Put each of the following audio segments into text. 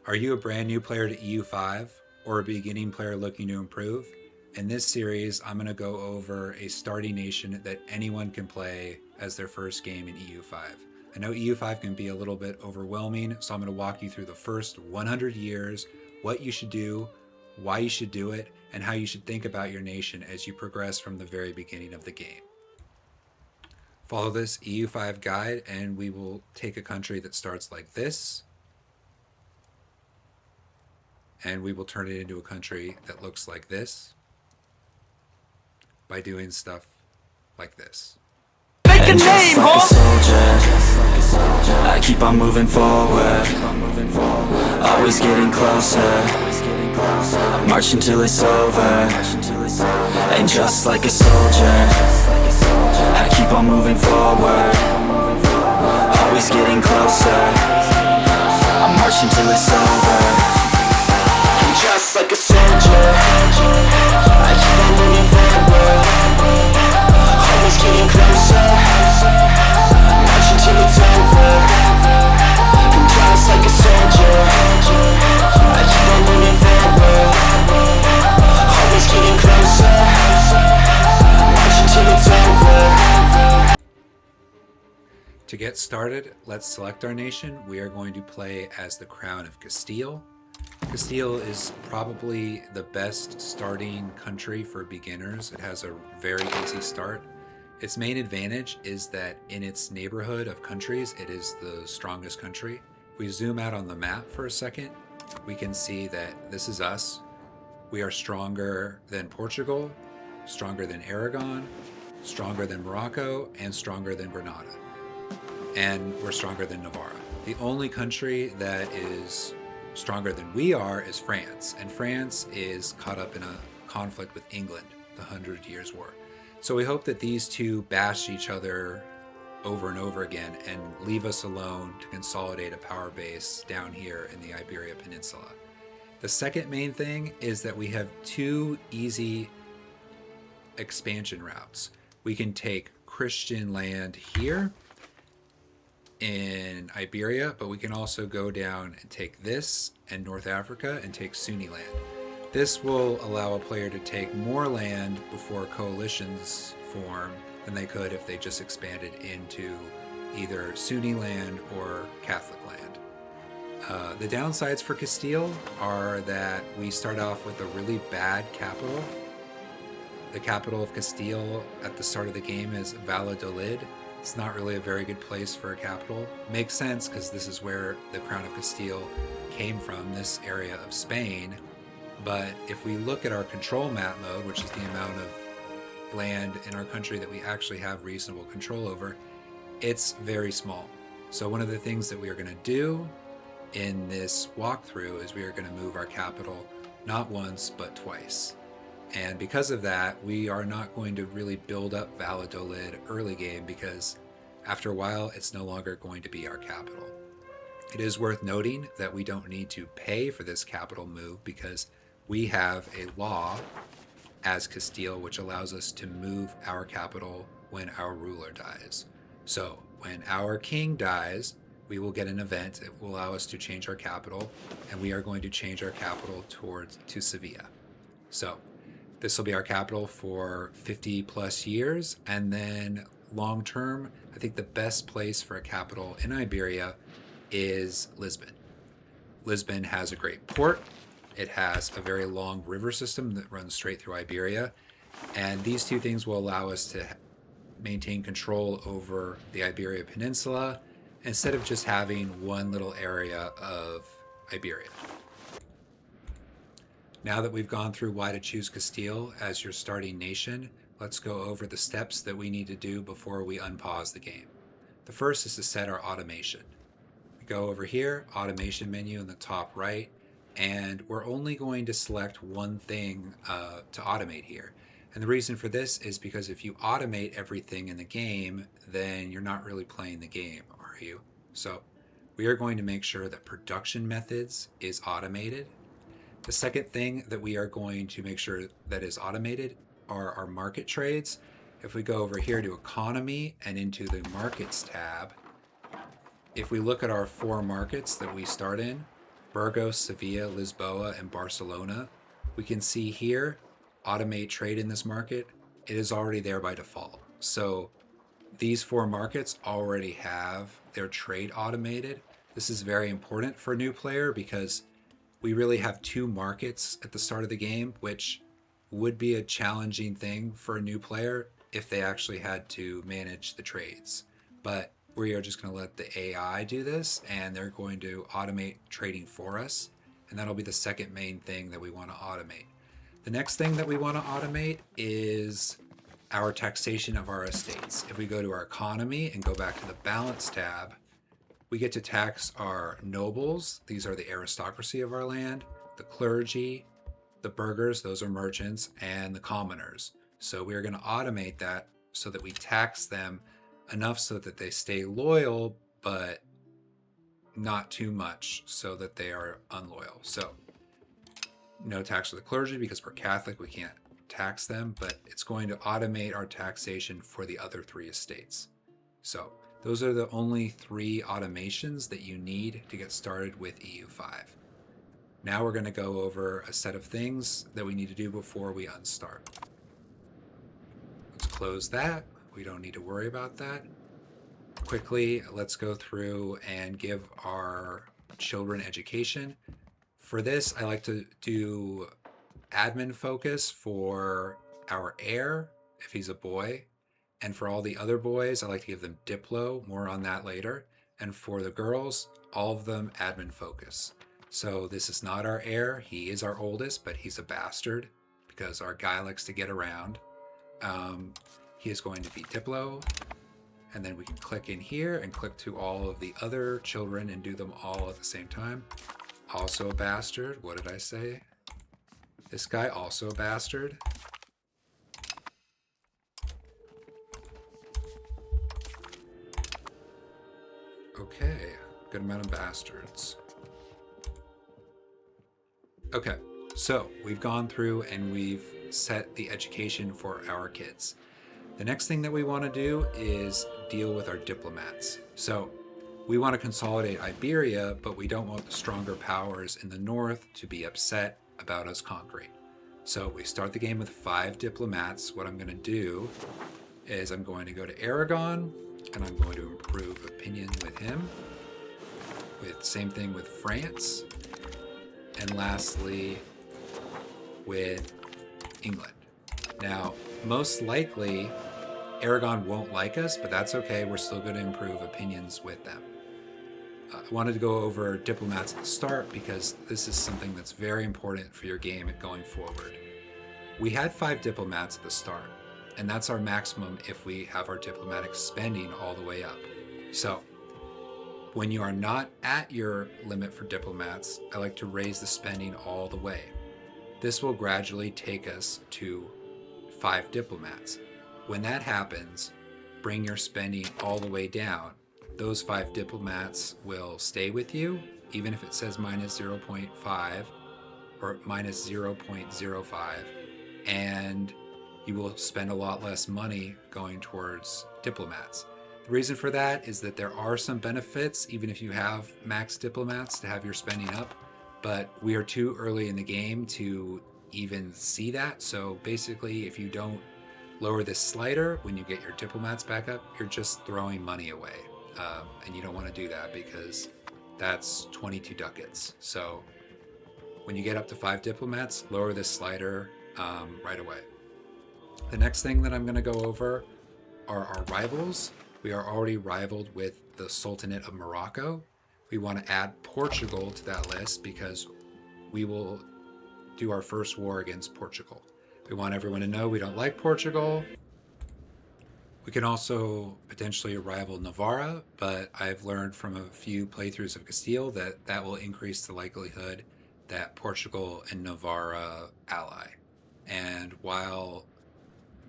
Are you a brand new player to EU5 or a beginning player looking to improve? In this series, I'm going to go over a starting nation that anyone can play as their first game in EU5. I know EU5 can be a little bit overwhelming, so I'm going to walk you through the first 100 years, what you should do, why you should do it, and how you should think about your nation as you progress from the very beginning of the game. Follow this EU5 guide and we will take a country that starts like this, and we will turn it into a country that looks like this by doing stuff like this. Make a name, like a soldier, I keep on moving forward, always getting closer, I march until it's over. And just like a soldier, I keep on moving forward, always getting closer, I march until it's over. And just like a soldier, I keep on moving forward, always getting closer, march until it's over. And just like a soldier, I keep on moving forward, always getting closer, march until it's over. To get started, let's select our nation. We are going to play as the Crown of Castile. Castile is probably the best starting country for beginners. It has a very easy start. Its main advantage is that in its neighborhood of countries, it is the strongest country. If we zoom out on the map for a second, we can see that this is us. We are stronger than Portugal, stronger than Aragon, stronger than Morocco, and stronger than Granada. And we're stronger than Navarra. The only country that is stronger than we are is France, and France is caught up in a conflict with England, the 100 Years' War. So we hope that these two bash each other over and over again and leave us alone to consolidate a power base down here in the Iberia Peninsula. The second main thing is that we have two easy expansion routes. We can take Christian land here in Iberia, but we can also go down and take this and North Africa and take Sunni land. This will allow a player to take more land before coalitions form than they could if they just expanded into either Sunni land or Catholic land. The downsides for Castile are that we start off with a really bad capital. The capital of Castile at the start of the game is Valladolid. It's not really a very good place for a capital. Makes sense because this is where the Crown of Castile came from, this area of Spain. But if we look at our control map mode, which is the amount of land in our country that we actually have reasonable control over, it's very small. So one of the things that we are going to do in this walkthrough is we are going to move our capital not once but twice. And because of that, we are not going to really build up Valladolid early game because after a while, it's no longer going to be our capital. It is worth noting that we don't need to pay for this capital move because we have a law as Castile which allows us to move our capital when our ruler dies. So when our king dies, we will get an event that will allow us to change our capital, and we are going to change our capital to Sevilla. So this will be our capital for 50 plus years, and then long term, I think the best place for a capital in Iberia is Lisbon. Lisbon has a great port. It has a very long river system that runs straight through Iberia, and these two things will allow us to maintain control over the Iberia Peninsula instead of just having one little area of Iberia. Now that we've gone through why to choose Castile as your starting nation, let's go over the steps that we need to do before we unpause the game. The first is to set our automation. We go over here, automation menu in the top right, and we're only going to select one thing to automate here. And the reason for this is because if you automate everything in the game, then you're not really playing the game, are you? So we are going to make sure that production methods is automated. The second thing that we are going to make sure that is automated are our market trades. If we go over here to economy and into the markets tab, if we look at our 4 markets that we start in, Burgos, Sevilla, Lisboa, and Barcelona. We can see here, automate trade in this market. It is already there by default. So these 4 markets already have their trade automated. This is very important for a new player because we really have 2 markets at the start of the game, which would be a challenging thing for a new player if they actually had to manage the trades. But we are just going to let the AI do this, and they're going to automate trading for us. And that'll be the second main thing that we want to automate. The next thing that we want to automate is our taxation of our estates. If we go to our economy and go back to the balance tab, we get to tax our nobles. These are the aristocracy of our land, the clergy, the burghers, those are merchants, and the commoners. So we're going to automate that so that we tax them enough so that they stay loyal, but not too much so that they are unloyal. So no tax for the clergy because we're Catholic, we can't tax them, but it's going to automate our taxation for the other 3 estates. So those are the only 3 automations that you need to get started with EU5. Now we're going to go over a set of things that we need to do before we unstart. Let's close that. We don't need to worry about that. Quickly, let's go through and give our children education. For this, I like to do admin focus for our heir, if he's a boy. And for all the other boys, I like to give them Diplo, more on that later. And for the girls, all of them admin focus. So this is not our heir. He is our oldest, but he's a bastard because our guy likes to get around. He is going to be Diplo. And then we can click in here and click to all of the other children and do them all at the same time. Also a bastard. What did I say? This guy, also a bastard. Okay, good amount of bastards. Okay, so we've gone through and we've set the education for our kids. The next thing that we want to do is deal with our diplomats. So we want to consolidate Iberia, but we don't want the stronger powers in the north to be upset about us conquering. So we start the game with 5 diplomats. What I'm going to do is I'm going to go to Aragon, and I'm going to improve opinion with him. Same thing with France. And lastly, with England. Now, most likely, Aragon won't like us, but that's okay. We're still going to improve opinions with them. I wanted to go over diplomats at the start because this is something that's very important for your game going forward. We had 5 diplomats at the start, and that's our maximum if we have our diplomatic spending all the way up. So, when you are not at your limit for diplomats, I like to raise the spending all the way. This will gradually take us to 5 diplomats. When that happens, bring your spending all the way down. Those 5 diplomats will stay with you, even if it says minus 0.5 or minus 0.05, and you will spend a lot less money going towards diplomats. The reason for that is that there are some benefits, even if you have max diplomats, to have your spending up, but we are too early in the game to even see that. So basically, if you don't lower this slider when you get your diplomats back up, you're just throwing money away. And you don't want to do that because that's 22 ducats. So when you get up to 5 diplomats, lower this slider right away. The next thing that I'm going to go over are our rivals. We are already rivaled with the Sultanate of Morocco. We want to add Portugal to that list because we will do our first war against Portugal. We want everyone to know we don't like Portugal. We can also potentially rival Navarra, but I've learned from a few playthroughs of Castile that that will increase the likelihood that Portugal and Navarra ally. And while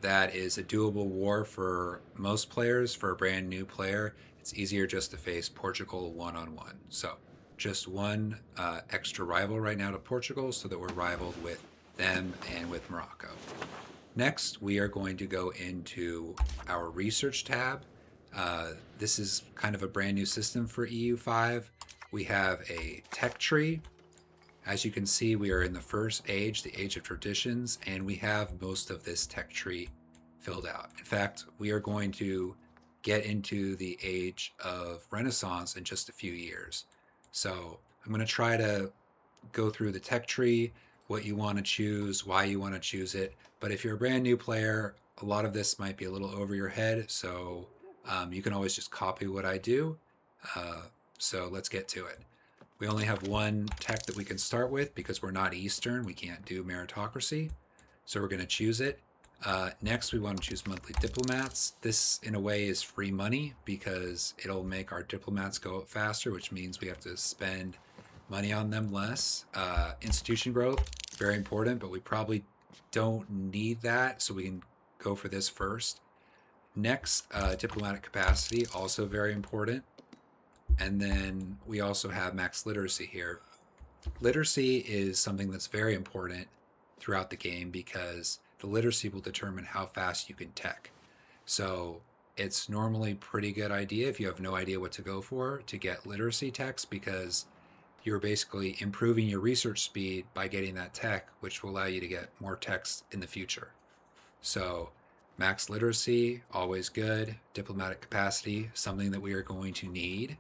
that is a doable war for most players, for a brand new player, it's easier just to face Portugal one-on-one. So just one extra rival right now to Portugal so that we're rivaled with them and with Morocco. Next, we are going to go into our research tab. This is kind of a brand new system for EU5. We have a tech tree, As you can see, we are in the first age, the age of traditions, and we have most of this tech tree filled out. In fact, we are going to get into the age of Renaissance in just a few years. So I'm going to try to go through the tech tree, what you want to choose, why you want to choose it. But if you're a brand new player, a lot of this might be a little over your head. So you can always just copy what I do. So let's get to it. We only have one tech that we can start with because we're not Eastern. We can't do meritocracy. So we're going to choose it. Next, we want to choose monthly diplomats. This, in a way, is free money because it'll make our diplomats go up faster, which means we have to spend money on them less. Institution growth, very important, but we probably don't need that, so we can go for this first. Next, diplomatic capacity, also very important. And then we also have max literacy here. Literacy is something that's very important throughout the game because the literacy will determine how fast you can tech. So it's normally pretty good idea if you have no idea what to go for to get literacy techs because you're basically improving your research speed by getting that tech, which will allow you to get more techs in the future. So max literacy, always good. Diplomatic capacity, something that we are going to need.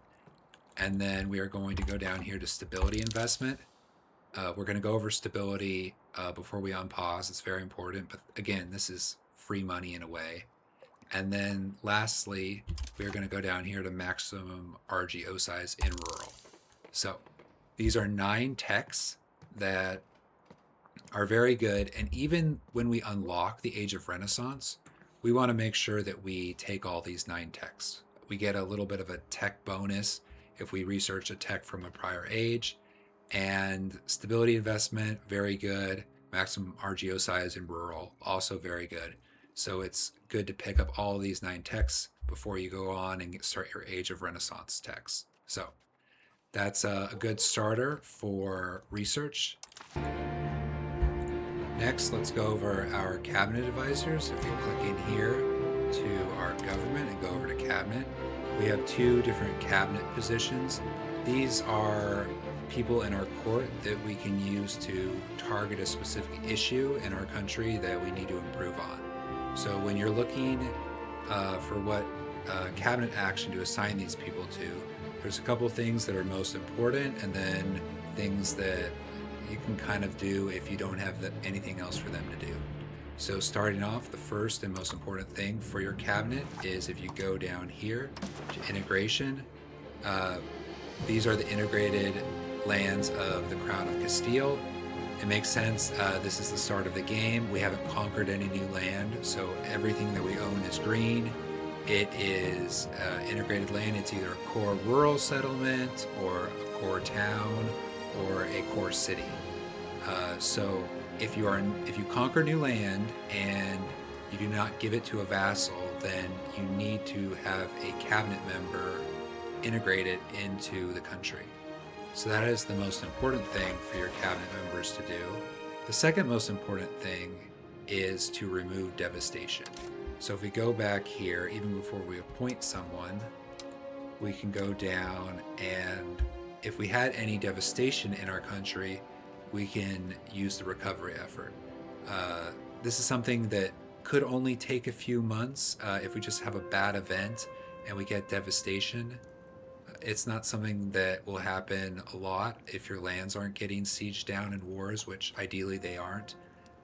And then we are going to go down here to stability investment. We're going to go over stability before we unpause. It's very important. But again, this is free money in a way. And then lastly, we're going to go down here to maximum RGO size in rural. So these are 9 techs that are very good. And even when we unlock the Age of Renaissance, we want to make sure that we take all these 9 techs. We get a little bit of a tech bonus if we research a tech from a prior age. And stability investment, very good. Maximum RGO size in rural, also very good. So it's good to pick up all these 9 techs before you go on and start your Age of Renaissance techs. So that's a good starter for research. Next, let's go over our cabinet advisors. If you click in here to our government and go over to cabinet, we have 2 different cabinet positions. These are people in our court that we can use to target a specific issue in our country that we need to improve on. So when you're looking for what cabinet action to assign these people to, there's a couple things that are most important and then things that you can kind of do if you don't have anything else for them to do. So starting off, the first and most important thing for your cabinet is if you go down here to integration, these are the integrated lands of the Crown of Castile. It makes sense. This is the start of the game. We haven't conquered any new land, so everything that we own is green. It is integrated land. It's either a core rural settlement or a core town or a core city. So if you conquer new land and you do not give it to a vassal, then you need to have a cabinet member integrated into the country. So that is the most important thing for your cabinet members to do. The second most important thing is to remove devastation. So if we go back here, even before we appoint someone, we can go down, and if we had any devastation in our country, we can use the recovery effort. This is something that could only take a few months if we just have a bad event and we get devastation. It's not something that will happen a lot if your lands aren't getting sieged down in wars, which ideally they aren't.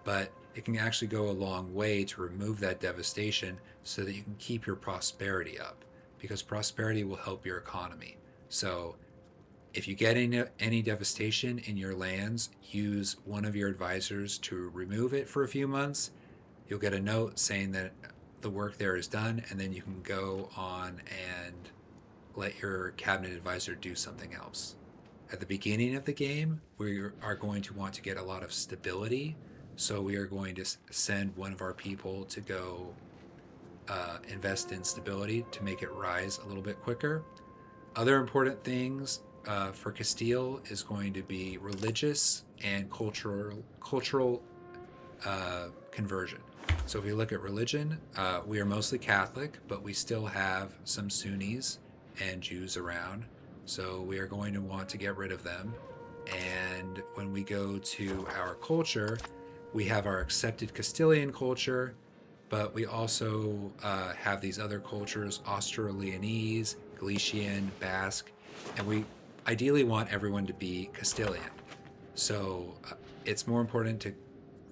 But it can actually go a long way to remove that devastation so that you can keep your prosperity up, because prosperity will help your economy. So if you get any devastation in your lands, use one of your advisors to remove it for a few months. You'll get a note saying that the work there is done, and then you can go on and let your cabinet advisor do something else. At the beginning of the game, we are going to want to get a lot of stability, so we are going to send one of our people to go invest in stability to make it rise a little bit quicker. Other important things for Castile is going to be religious and cultural conversion. So if we look at religion, we are mostly Catholic, but we still have some Sunnis and Jews around, so we are going to want to get rid of them. And when we go to our culture, we have our accepted Castilian culture, but we also have these other cultures, Austro-Leonese, Galician, Basque, and we ideally want everyone to be Castilian. So it's more important to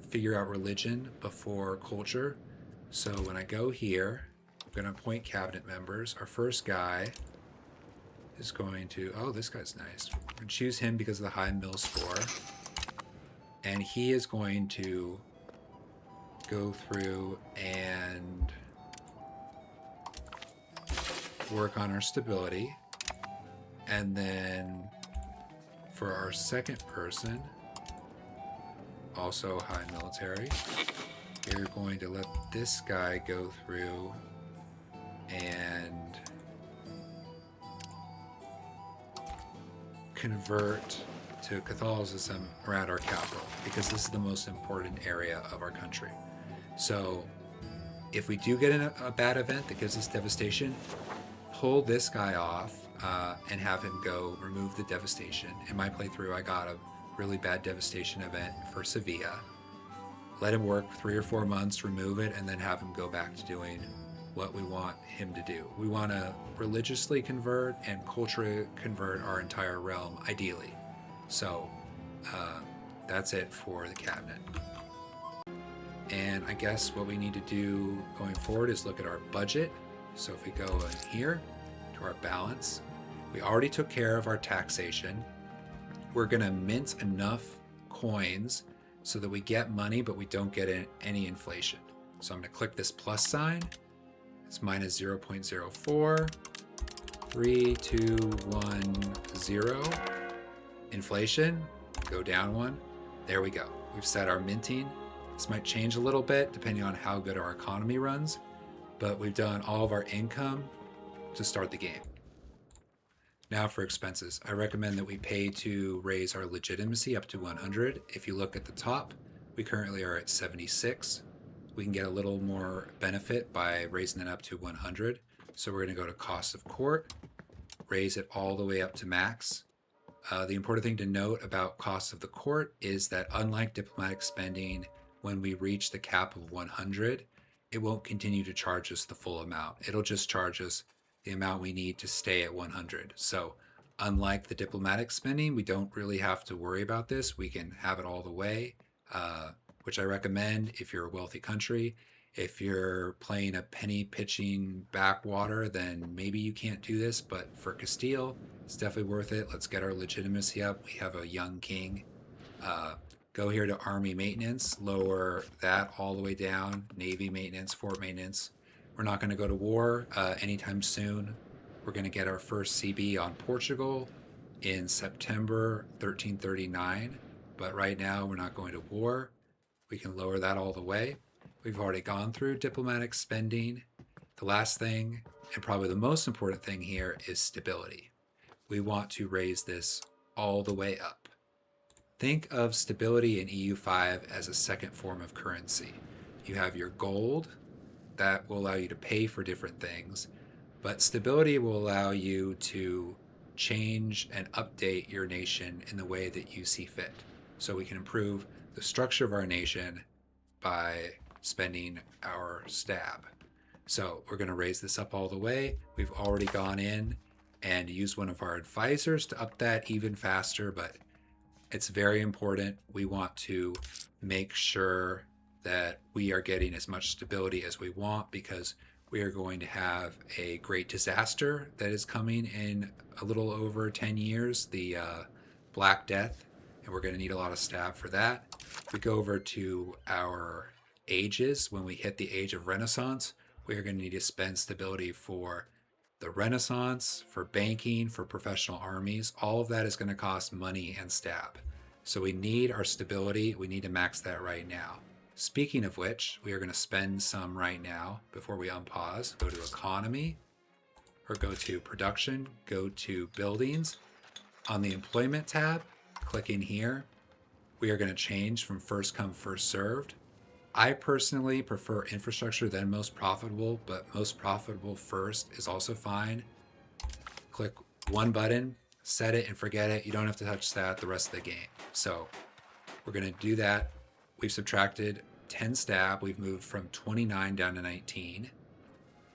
figure out religion before culture. So when I go here, I'm going to appoint cabinet members. Our first guy is going to, oh, this guy's nice. We're going to choose him because of the high mill score. And he is going to go through and work on our stability. And then for our second person, also high military, we're going to let this guy go through and convert to Catholicism around our capital, because this is the most important area of our country. So if we do get a bad event that gives us devastation, pull this guy off and have him go remove the devastation. In my playthrough, I got a really bad devastation event for Sevilla. Let him work 3 or 4 months, remove it, and then have him go back to doing what we want him to do. We want to religiously convert and culturally convert our entire realm, ideally. So that's it for the cabinet. And I guess what we need to do going forward is look at our budget. So if we go in here to our balance, we already took care of our taxation. We're going to mint enough coins so that we get money, but we don't get any inflation. So I'm going to click this plus sign. It's minus 0.04, 3, 2, 1, 0. Inflation, go down 1. There we go. We've set our minting. This might change a little bit depending on how good our economy runs, but we've done all of our income to start the game. Now for expenses, I recommend that we pay to raise our legitimacy up to 100. If you look at the top, we currently are at 76. We can get a little more benefit by raising it up to 100. So we're going to go to cost of court, raise it all the way up to max. The important thing to note about cost of the court is that unlike diplomatic spending, when we reach the cap of 100, it won't continue to charge us the full amount. It'll just charge us the amount we need to stay at 100. So unlike the diplomatic spending, we don't really have to worry about this. We can have it all the way, which I recommend if you're a wealthy country. If you're playing a penny pitching backwater, then maybe you can't do this, but for Castile, it's definitely worth it. Let's get our legitimacy up. We have a young king. Go here to army maintenance, lower that all the way down, navy maintenance, fort maintenance. We're not going to go to war anytime soon. We're going to get our first CB on Portugal in September 1339, but right now we're not going to war. We can lower that all the way. We've already gone through diplomatic spending. The last thing, and probably the most important thing here, is stability. We want to raise this all the way up. Think of stability in EU5 as a second form of currency. You have your gold that will allow you to pay for different things, but stability will allow you to change and update your nation in the way that you see fit. So we can improve the structure of our nation by spending our stab. So we're going to raise this up all the way. We've already gone in and used one of our advisors to up that even faster, but it's very important. We want to make sure that we are getting as much stability as we want, because we are going to have a great disaster that is coming in a little over 10 years, the Black Death, and we're going to need a lot of stab for that. If we go over to our ages, when we hit the age of Renaissance, we are going to need to spend stability for the Renaissance, for banking, for professional armies. All of that is going to cost money and stab. So we need our stability. We need to max that right now. Speaking of which, we are going to spend some right now before we unpause. Go to economy, or go to production, go to buildings. On the employment tab, click in here. We are going to change from first come, first served. I personally prefer infrastructure than most profitable, but most profitable first is also fine. Click one button, set it and forget it. You don't have to touch that the rest of the game. So we're going to do that. We've subtracted 10 stab. We've moved from 29 down to 19.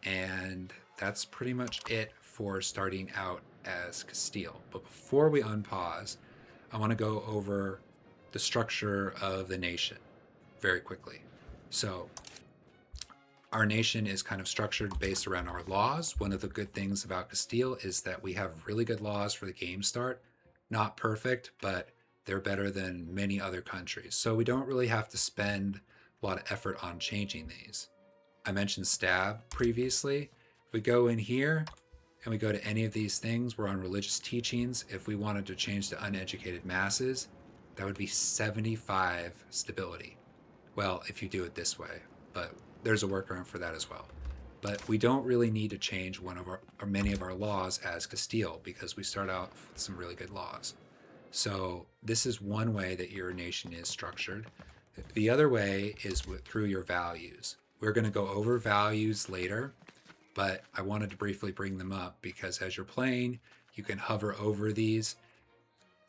And that's pretty much it for starting out as Castile. But before we unpause, I want to go over the structure of the nation very quickly. So our nation is kind of structured based around our laws. One of the good things about Castile is that we have really good laws for the game start. Not perfect, but they're better than many other countries. So we don't really have to spend a lot of effort on changing these. I mentioned stab previously. If we go in here and we go to any of these things, we're on religious teachings. If we wanted to change to uneducated masses, that would be 75 stability. Well, if you do it this way, but there's a workaround for that as well. But we don't really need to change one of our, or many of our laws as Castile, because we start out with some really good laws. So this is one way that your nation is structured. The other way is through your values. We're going to go over values later, but I wanted to briefly bring them up because as you're playing, you can hover over these.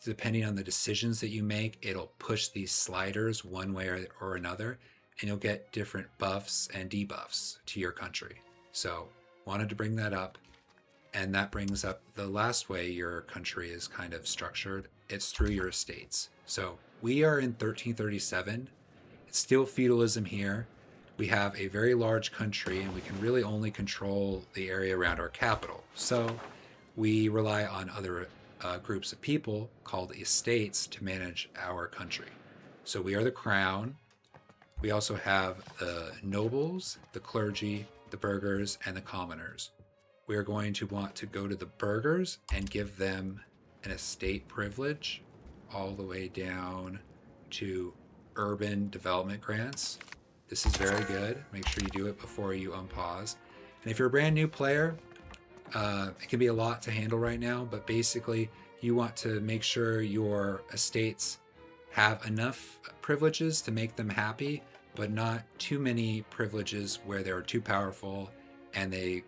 Depending on the decisions that you make, it'll push these sliders one way or another, and you'll get different buffs and debuffs to your country. So wanted to bring that up. And that brings up the last way your country is kind of structured. It's through your estates. So we are in 1337. It's still feudalism here. We have a very large country and we can really only control the area around our capital. So we rely on other groups of people called estates to manage our country. So we are the crown. We also have the nobles, the clergy, the burghers, and the commoners. We are going to want to go to the burghers and give them an estate privilege all the way down to urban development grants. This is very good. Make sure you do it before you unpause. And if you're a brand new player, it can be a lot to handle right now, but basically you want to make sure your estates have enough privileges to make them happy, but not too many privileges where they're too powerful and they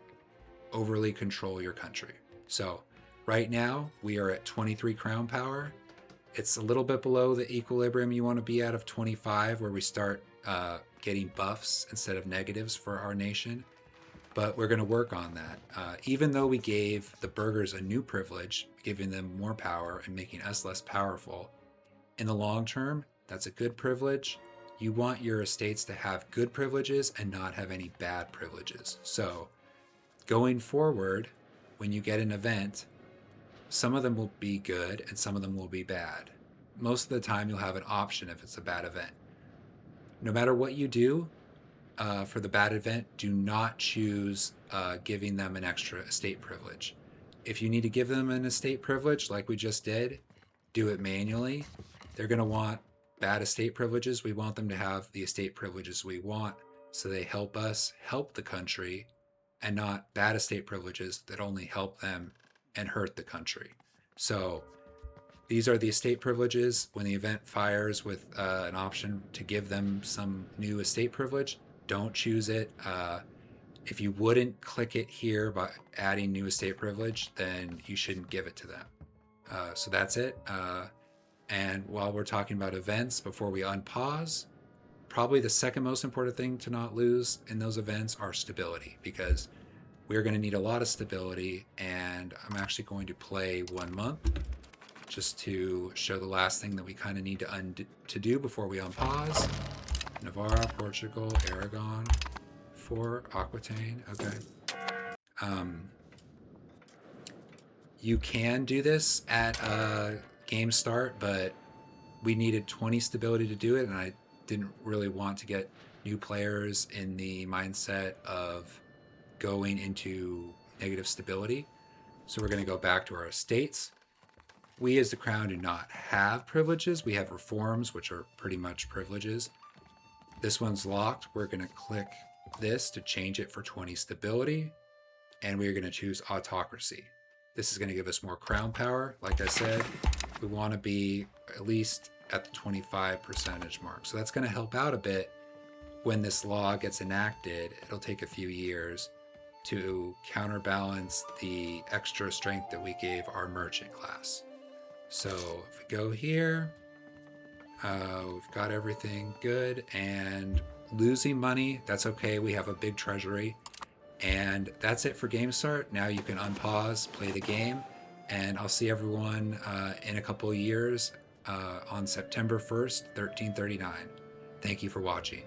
overly control your country. So right now we are at 23 crown power. It's a little bit below the equilibrium you want to be at of 25, where we start getting buffs instead of negatives for our nation. But we're going to work on that. Even though we gave the burghers a new privilege, giving them more power and making us less powerful, in the long term, that's a good privilege. You want your estates to have good privileges and not have any bad privileges. So going forward, when you get an event, some of them will be good and some of them will be bad. Most of the time, you'll have an option if it's a bad event. No matter what you do, for the bad event, do not choose giving them an extra estate privilege. If you need to give them an estate privilege like we just did, do it manually. They're going to want bad estate privileges. We want them to have the estate privileges we want so they help us help the country, and not bad estate privileges that only help them and hurt the country. So these are the estate privileges. When the event fires with an option to give them some new estate privilege, don't choose it. If you wouldn't click it here by adding new estate privilege, then you shouldn't give it to them. So that's it. And while we're talking about events, before we unpause, probably the second most important thing to not lose in those events are stability, because we're going to need a lot of stability. And I'm actually going to play 1 month just to show the last thing that we kind of need to do before we unpause. Navarra, Portugal, Aragon, for Aquitaine. Okay. You can do this at game start, but we needed 20 stability to do it, and I didn't really want to get new players in the mindset of going into negative stability. So we're going to go back to our estates. We as the crown do not have privileges. We have reforms, which are pretty much privileges. This one's locked. We're going to click this to change it for 20 stability, and we're going to choose autocracy. This is going to give us more crown power. Like I said, we want to be at least at the 25% mark. So that's going to help out a bit when this law gets enacted. It'll take a few years to counterbalance the extra strength that we gave our merchant class. So if we go here, we've got everything good, and losing money, that's okay. We have a big treasury. And that's it for Game Start. Now you can unpause, play the game, and I'll see everyone in a couple of years on September 1st, 1339. Thank you for watching.